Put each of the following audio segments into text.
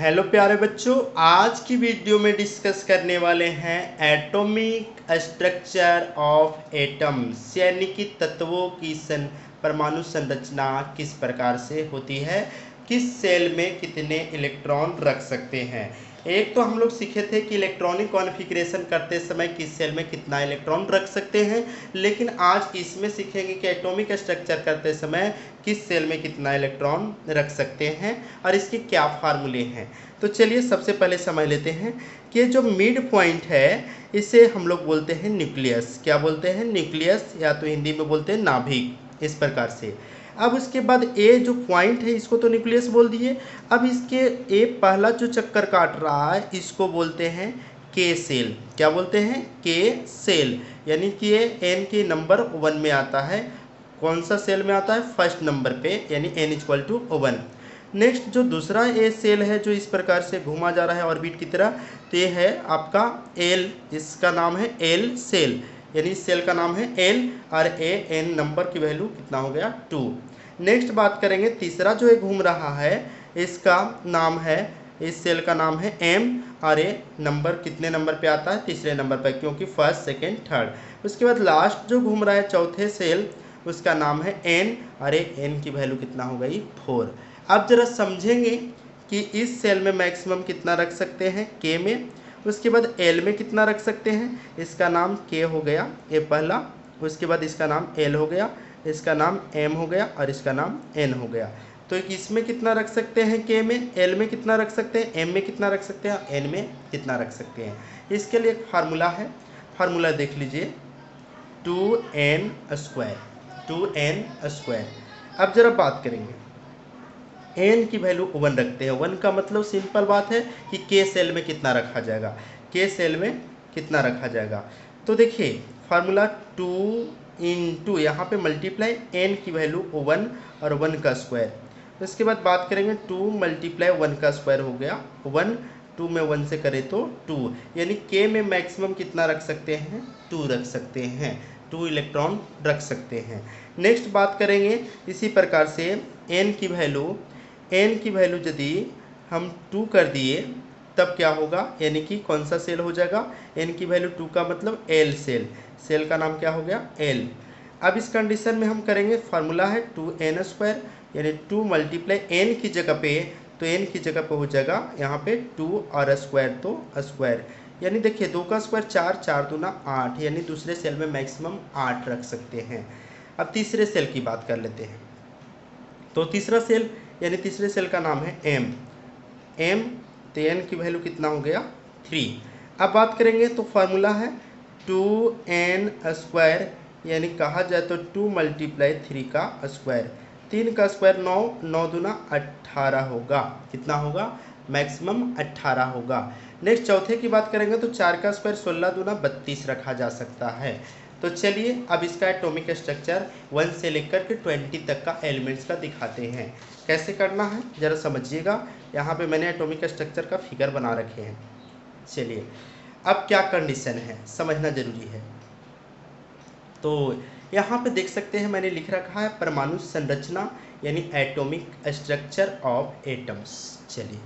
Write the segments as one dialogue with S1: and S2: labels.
S1: Hello प्यारे बच्चों, आज की वीडियो में डिस्कस करने वाले हैं एटॉमिक स्ट्रक्चर ऑफ एटम्स, यानी कि तत्वों की परमाणु संरचना किस प्रकार से होती है, किस सेल में कितने इलेक्ट्रॉन रख सकते हैं। एक तो हम लोग सीखे थे कि इलेक्ट्रॉनिक कॉन्फ़िगरेशन करते समय किस सेल में कितना इलेक्ट्रॉन रख सकते हैं, लेकिन आज इसमें सीखेंगे कि एटॉमिक स्ट्रक्चर करते समय किस सेल में कितना इलेक्ट्रॉन रख सकते हैं और इसके क्या फार्मूले हैं। तो चलिए सबसे पहले समझ लेते हैं कि जो मिड पॉइंट है इसे हम लोग बोलते हैं न्यूक्लियस। क्या बोलते हैं? न्यूक्लियस, या तो हिंदी में बोलते हैं नाभिक, इस प्रकार से। अब उसके बाद ए जो पॉइंट है इसको तो न्यूक्लियस बोल दिए। अब इसके ए पहला जो चक्कर काट रहा है इसको बोलते हैं के सेल। क्या बोलते हैं? के सेल, यानी कि ये एन के नंबर 1 में आता है। कौन सा सेल में आता है? फर्स्ट नंबर पे, यानी n=1। नेक्स्ट जो दूसरा ए सेल है जो इस प्रकार से घूमा जा रहा है ऑर्बिट की तरह, तो ये है आपका एल, इसका नाम है एल सेल, यानी इस सेल का नाम है एल और ए एन नंबर की वैल्यू कितना हो गया? 2। नेक्स्ट बात करेंगे तीसरा जो ये घूम रहा है इसका नाम है, इस सेल का नाम है एम और ये नंबर कितने नंबर पे आता है? तीसरे नंबर पर, क्योंकि फर्स्ट सेकेंड थर्ड। उसके बाद लास्ट जो घूम रहा है चौथे सेल उसका नाम है एन और ये एन की वैल्यू कितना हो गई? 4। अब जरा समझेंगे कि इस सेल में मैक्सिमम कितना रख सकते हैं? के में। उसके बाद एल में कितना रख सकते हैं? इसका नाम के हो गया, ये पहला। उसके बाद इसका नाम एल हो गया, इसका नाम एम हो गया और इसका नाम एन हो गया। तो इसमें कितना रख सकते हैं? के में। एल में कितना रख सकते हैं? एम में कितना रख सकते हैं? एन में कितना रख सकते हैं? इसके लिए एक फार्मूला है, फार्मूला देख लीजिए, 2n²। 2n²। अब जरा बात करेंगे, एन की वैल्यू 1 रखते हैं। 1 का मतलब सिंपल बात है कि के सेल में कितना रखा जाएगा, के सेल में कितना रखा जाएगा। तो देखिए फार्मूला 2 यहाँ पे मल्टीप्लाई एन की वैल्यू 1 और 1 का स्क्वायर। उसके बाद बात करेंगे 2 × 1 का स्क्वायर हो गया 1, 2 में 1 से करें तो 2, यानी के में मैक्सिमम कितना रख सकते हैं? 2 रख सकते हैं, 2 इलेक्ट्रॉन रख सकते हैं। नेक्स्ट बात करेंगे इसी प्रकार से एन की वैल्यू यदि हम 2 कर दिए तब क्या होगा, यानी कि कौन सा सेल हो जाएगा? एन की वैल्यू 2 का मतलब एल सेल, सेल का नाम क्या हो गया? एल। अब इस कंडीशन में हम करेंगे, फार्मूला है 2n², यानी 2 × n की जगह पे, तो n की जगह पे हो जाएगा यहाँ पे 2 और स्क्वायर, तो स्क्वायर, यानी देखिए 2 का स्क्वायर 4, 4 दूना 8, यानी दूसरे सेल में मैक्सिमम 8 रख सकते हैं। अब तीसरे सेल की बात कर लेते हैं। तो तीसरा सेल, यानी तीसरे सेल का नाम है एम। तो एन की वैल्यू कितना हो गया? 3। अब बात करेंगे तो फार्मूला है 2n², यानी कहा जाए तो 2 × 3 का स्क्वायर। 3 का स्क्वायर 9, 9 दूना 18 होगा। कितना होगा? मैक्सिमम 18 होगा। नेक्स्ट चौथे की बात करेंगे तो 4 का स्क्वायर 16 दूना 32 रखा जा सकता है। तो चलिए अब इसका एटॉमिक स्ट्रक्चर 1 से लेकर के 20 तक का एलिमेंट्स का दिखाते हैं। कैसे करना है ज़रा समझिएगा। यहाँ पे मैंने एटॉमिक स्ट्रक्चर का फिगर बना रखे हैं। चलिए अब क्या कंडीशन है समझना ज़रूरी है। तो यहाँ पे देख सकते हैं मैंने लिख रखा है परमाणु संरचना, यानी एटॉमिक स्ट्रक्चर ऑफ एटम्स। चलिए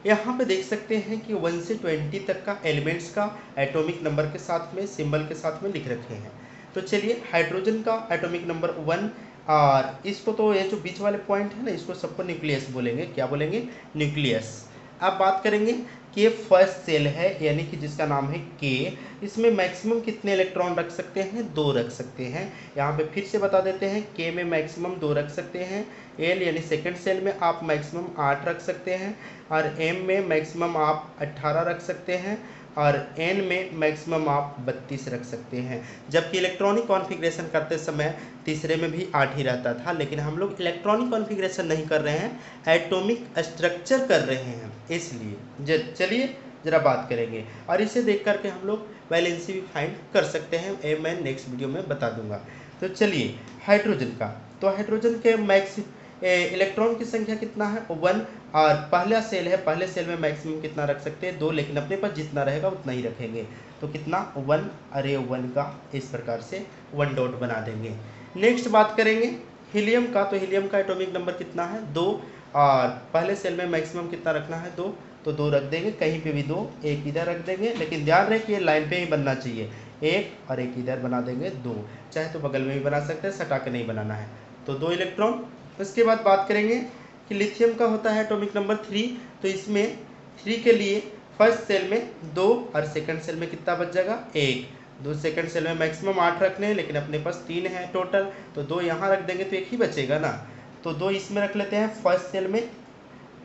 S1: यहाँ पे देख सकते हैं कि 1 से 20 तक का एलिमेंट्स का एटॉमिक नंबर के साथ में, सिंबल के साथ में लिख रखे हैं। तो चलिए हाइड्रोजन का एटॉमिक नंबर 1, और इसको तो ये जो बीच वाले पॉइंट है ना इसको सबको न्यूक्लियस बोलेंगे। क्या बोलेंगे? न्यूक्लियस। अब बात करेंगे कि फर्स्ट सेल है, यानी कि जिसका नाम है के, इसमें मैक्सिमम कितने इलेक्ट्रॉन रख सकते हैं? 2 रख सकते हैं। यहाँ पे फिर से बता देते हैं, के में मैक्सिमम 2 रख सकते हैं। एल यानी सेकंड सेल में आप मैक्सिमम 8 रख सकते हैं, और एम में मैक्सिमम आप 18 रख सकते हैं, और एन में मैक्सिमम आप 32 रख सकते हैं। जबकि इलेक्ट्रॉनिक कॉन्फ़िगरेशन करते समय तीसरे में भी 8 ही रहता था, लेकिन हम लोग इलेक्ट्रॉनिक कॉन्फ़िगरेशन नहीं कर रहे हैं, एटॉमिक स्ट्रक्चर कर रहे हैं, इसलिए चलिए ज़रा बात करेंगे। और इसे देख करके हम लोग वैलेंसी भी फाइंड कर सकते हैं, ये मैं नेक्स्ट वीडियो में बता दूंगा। तो चलिए हाइड्रोजन का, तो हाइड्रोजन के इलेक्ट्रॉन की संख्या कितना है? 1, और पहला सेल है, पहले सेल में मैक्सिमम कितना रख सकते हैं? 2, लेकिन अपने पास जितना रहेगा उतना ही रखेंगे। तो कितना? 1, अरे 1 का इस प्रकार से 1 डॉट बना देंगे। नेक्स्ट बात करेंगे हीलियम का, तो हीलियम का एटॉमिक नंबर कितना है? 2, और पहले सेल में मैक्सिमम कितना रखना है 2, तो 2 रख देंगे, कहीं पे भी 2, एक इधर रख देंगे, लेकिन ध्यान रहे कि ये लाइन पे ही बनना चाहिए, एक और एक इधर बना देंगे 2, चाहे तो बगल में भी बना सकते हैं, सटा के नहीं बनाना है। तो 2 इलेक्ट्रॉन। उसके बाद बात करेंगे कि लिथियम का होता है एटॉमिक नंबर 3, तो इसमें 3 के लिए फर्स्ट सेल में 2 और सेकंड सेल में कितना बच जाएगा 1। दो सेकंड सेल में मैक्सिमम 8 रखने हैं, लेकिन अपने पास 3 है टोटल, तो 2 यहाँ रख देंगे तो 1 ही बचेगा ना, तो 2 इसमें रख लेते हैं फर्स्ट सेल में,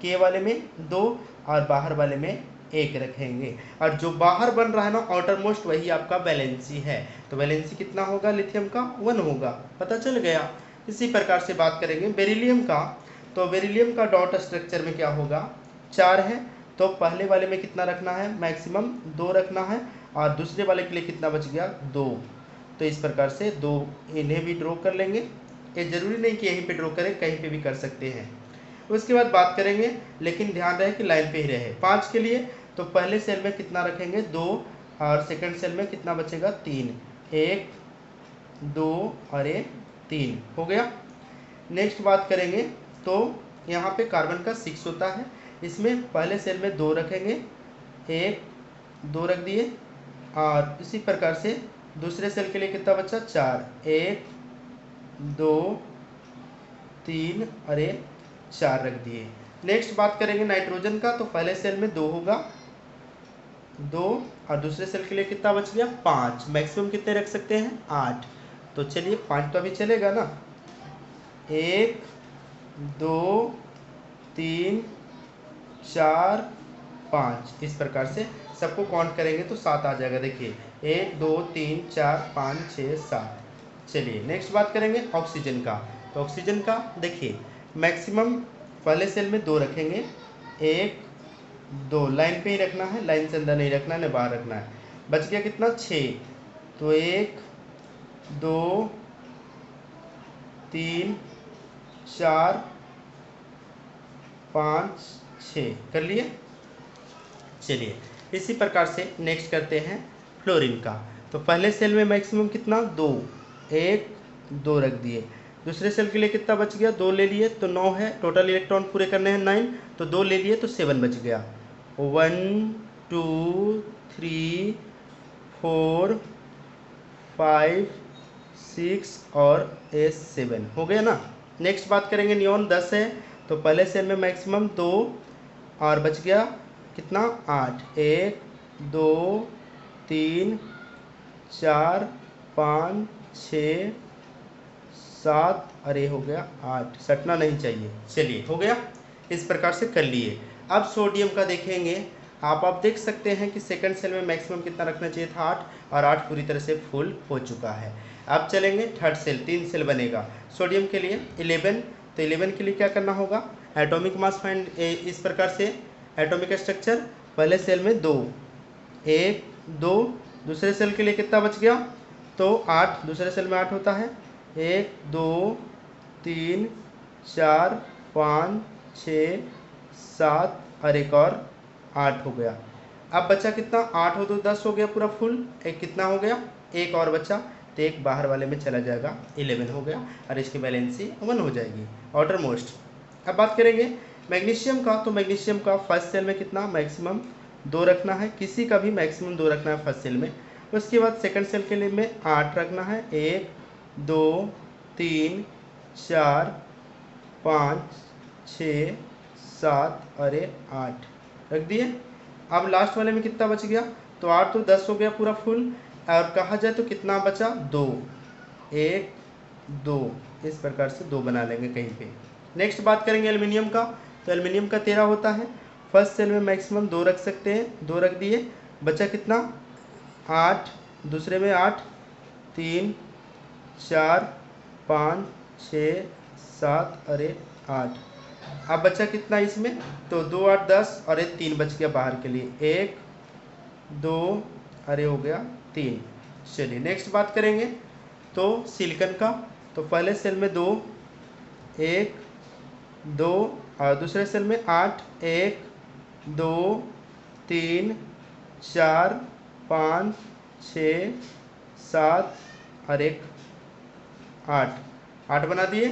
S1: के वाले में 2 और बाहर वाले में 1 रखेंगे। और जो बाहर बन रहा है ना आउटर मोस्ट, वही आपका वैलेंसी है, तो वैलेंसी कितना होगा लिथियम का 1 होगा, पता चल गया। इसी प्रकार से बात करेंगे बेरिलियम का, तो बेरिलियम का डॉट स्ट्रक्चर में क्या होगा 4 है, तो पहले वाले में कितना रखना है मैक्सिमम 2 रखना है, और दूसरे वाले के लिए कितना बच गया 2, तो इस प्रकार से 2 इन्हें भी ड्रॉ कर लेंगे, ये जरूरी नहीं कि यहीं पे ड्रॉ करें, कहीं पे भी कर सकते हैं। उसके बाद बात करेंगे, लेकिन ध्यान रहे कि लाइन पे ही रहे। 5 के लिए तो पहले सेल में कितना रखेंगे 2 और सेकंड सेल में कितना बचेगा 3, 1 2 और 3 हो गया। नेक्स्ट बात करेंगे तो यहाँ पे कार्बन का 6 होता है, इसमें पहले सेल में 2 रखेंगे, 1 2 रख दिए, और इसी प्रकार से दूसरे सेल के लिए कितना बचा 4, 1 2 3 और 4 रख दिए। नेक्स्ट बात करेंगे नाइट्रोजन का, तो पहले सेल में 2 होगा, 2 और दूसरे सेल के लिए कितना बच गया 5, मैक्सिमम कितने रख सकते हैं 8, तो चलिए 5 तो अभी चलेगा ना, 1 2 3 4 5, इस प्रकार से सबको काउंट करेंगे तो 7 आ जाएगा। देखिए 1 2 3 4 5 6 7। चलिए नेक्स्ट बात करेंगे ऑक्सीजन का, तो ऑक्सीजन का देखिए मैक्सिमम पहले सेल में 2 रखेंगे, 1 2 लाइन पे ही रखना है, लाइन से अंदर नहीं रखना है ना बाहर रखना है, बच गया कितना 6, तो 1 2 3 4 5 6 कर लिए। चलिए इसी प्रकार से नेक्स्ट करते हैं फ्लोरीन का, तो पहले सेल में मैक्सिमम कितना 2, 1 2 रख दिए, दूसरे सेल के लिए कितना बच गया 2 ले लिए तो 9 है, टोटल इलेक्ट्रॉन पूरे करने हैं 9, तो 2 ले लिए तो 7 बच गया, 1 2 3 4 5 6 और 7 हो गया ना। नेक्स्ट बात करेंगे नियॉन 10 है, तो पहले सेल में मैक्सिमम 2 और बच गया कितना 8, 1 2 3 4 5 6 7, अरे हो गया 8, सटना नहीं चाहिए। चलिए हो गया, इस प्रकार से कर लिए। अब सोडियम का देखेंगे, आप देख सकते हैं कि सेकंड सेल में मैक्सिमम कितना रखना चाहिए था 8, और 8 पूरी तरह से फुल हो चुका है। अब चलेंगे थर्ड सेल, 3 सेल बनेगा सोडियम के लिए 11, तो 11 के लिए क्या करना होगा एटॉमिक मास फाइंड, इस प्रकार से एटॉमिक स्ट्रक्चर, पहले सेल में 2 1 2, दूसरे सेल के लिए कितना बच गया तो 8, दूसरे सेल में 8 होता है, 1 2 3 4 5 6 7 और एक और 8 हो गया। अब बचा कितना 8 हो तो 10 हो गया पूरा फुल, एक कितना हो गया एक और बचा, तो एक बाहर वाले में चला जाएगा 11 हो गया, और इसकी बैलेंसी 1 हो जाएगी आउटर मोस्ट। अब बात करेंगे मैग्नीशियम का, तो मैग्नीशियम का फर्स्ट सेल में कितना मैक्सिमम 2 रखना है, किसी का भी मैक्सिमम 2 रखना है फर्स्ट सेल में। उसके बाद सेकंड सेल के लिए में 8 रखना है, 1 2 3 4 5 6 7 और 8 रख दिए। अब लास्ट वाले में कितना बच गया, तो 8 तो 10 हो गया पूरा फुल, और कहा जाए तो कितना बचा 2, 1 2, इस प्रकार से 2 बना लेंगे कहीं पे। नेक्स्ट बात करेंगे एल्युमिनियम का, तो एल्युमिनियम का 13 होता है, फर्स्ट सेल में मैक्सिमम 2 रख सकते हैं, 2 रख दिए, बचा कितना 8, दूसरे में 8 3 4 5 6 7 और 8, अब बचा कितना इसमें, तो 2 8 10 और 3 बच गया बाहर के लिए, 1 2 अरे हो गया 3। चलिए नेक्स्ट बात करेंगे तो सिलिकॉन का, तो पहले सेल में 2 1 2 और दूसरे सेल में 8 1 2 3 4 5 6 7 और 8 8 बना दिए।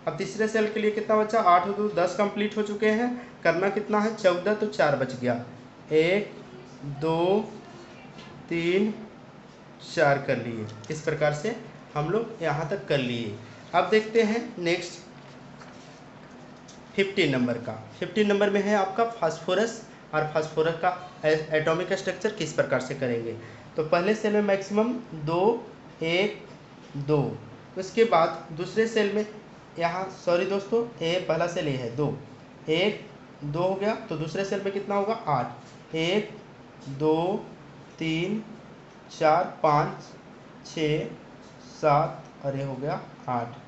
S1: अब तीसरे सेल के लिए कितना बचा, 8 और 2 10 कंप्लीट हो चुके हैं। करना कितना है, 14, तो 4 बच गया। 1 2 3 4 कर लिए। इस प्रकार से हम लोग यहाँ तक कर लिए। अब देखते हैं नेक्स्ट 15 नंबर का। 15 नंबर में है आपका फास्फोरस, और फास्फोरस का एटॉमिक स्ट्रक्चर किस प्रकार से करेंगे। तो पहले सेल में मैक्सिमम 2 1 2, उसके बाद दूसरे सेल में यहाँ सॉरी दोस्तों, पहला सेल ये है 2 1 2 हो गया, तो दूसरे सेल में कितना होगा 8 1 2 3 4 5 6 7 और ये हो गया 8।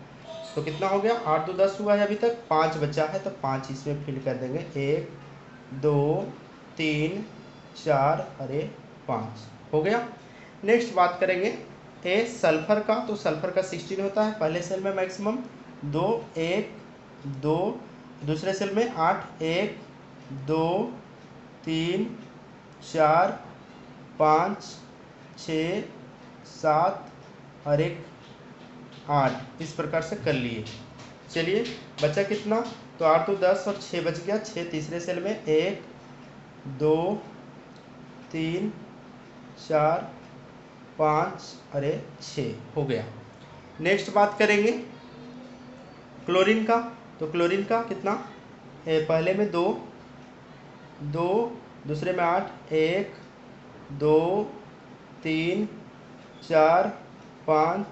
S1: तो कितना हो गया, 8 2 10 हुआ है, अभी तक 5 बचा है, तो 5 इसमें फिल कर देंगे। 1 2 3 4 अरे 5 हो गया। नेक्स्ट बात करेंगे सल्फर का। तो सल्फर का 16 होता है, पहले सेल में मैक्सिमम 2 1 2, दूसरे सेल में 8 1 2 3 4 5 6 7 और 1 8। इस प्रकार से कर लिए। चलिए बचा कितना, तो 8 तो 10 और 6 बच गया। 6 तीसरे सेल में 1 2 3 4 5 अरे 6 हो गया। नेक्स्ट बात करेंगे क्लोरीन का। तो क्लोरीन का कितना, पहले में 2 2, दूसरे में 8 1 2 3 4 5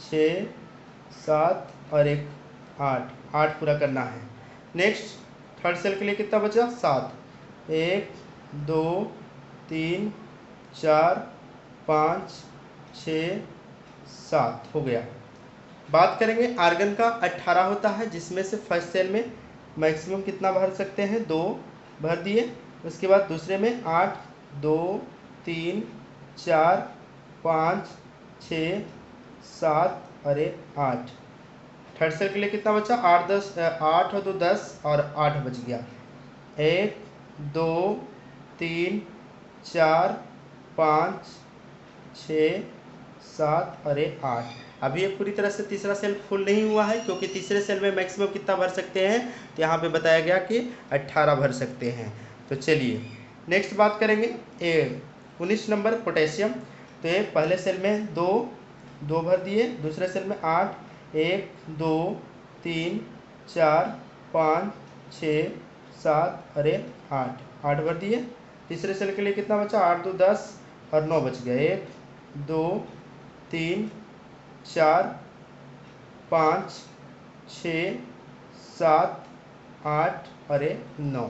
S1: 6 7 और 1 8 8 पूरा करना है। नेक्स्ट थर्ड सेल के लिए कितना बचा, 7 1 2 3 4 5 6 7 हो गया। बात करेंगे आर्गन का। 18 होता है, जिसमें से फर्स्ट सेल में मैक्सिमम कितना भर सकते हैं, 2 भर दिए। उसके बाद दूसरे में 8 2 3 4 5 6 7 और 8। थर्ड सेल के लिए कितना बचा, 8 10 8 और 2 10 और 8 बच गया। 1 2 3 4 5 6 7 और 8। अभी ये पूरी तरह से तीसरा सेल फुल नहीं हुआ है, क्योंकि तीसरे सेल में मैक्सिमम कितना भर सकते हैं, तो यहाँ पे बताया गया कि 18 भर सकते हैं। तो चलिए नेक्स्ट बात करेंगे 19 नंबर पोटेशियम। तो ये पहले सेल में 2 भर दिए, दूसरे सेल में 8 1 2 3 4 5 6 7 अरे 8 भर दिए। तीसरे सेल के लिए कितना बचा, 8 2 10 और 9 बच गया। 1 2 3 4 5 6 7 8 अरे 9।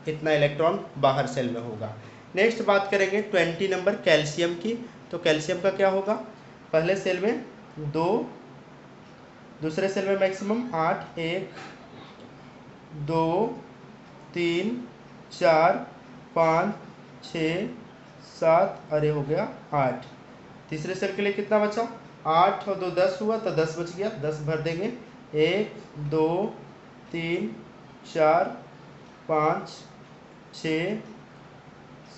S1: इतना इलेक्ट्रॉन बाहर सेल में होगा। नेक्स्ट बात करेंगे 20 नंबर कैल्शियम की। तो कैल्शियम का क्या होगा, पहले सेल में 2, दूसरे सेल में मैक्सिमम 8 1 2 3 4 5 6 7 अरे हो गया 8। तीसरे सेल के लिए कितना बचा, 8 और 2 10 हुआ, तो 10 बच गया, 10 भर देंगे। 1 2 3 4 5 6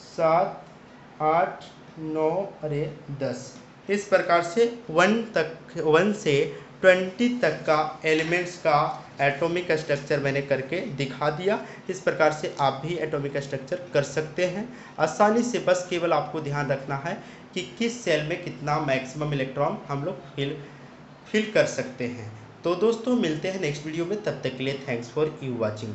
S1: 7 8 9 अरे 10। इस प्रकार से 1 से 20 तक का एलिमेंट्स का एटॉमिक स्ट्रक्चर मैंने करके दिखा दिया। इस प्रकार से आप भी एटॉमिक स्ट्रक्चर कर सकते हैं आसानी से। बस केवल आपको ध्यान रखना है कि किस सेल में कितना मैक्सिमम इलेक्ट्रॉन हम लोग फिल कर सकते हैं। तो दोस्तों मिलते हैं नेक्स्ट वीडियो में, तब तक के लिए थैंक्स फॉर यू वाचिंग।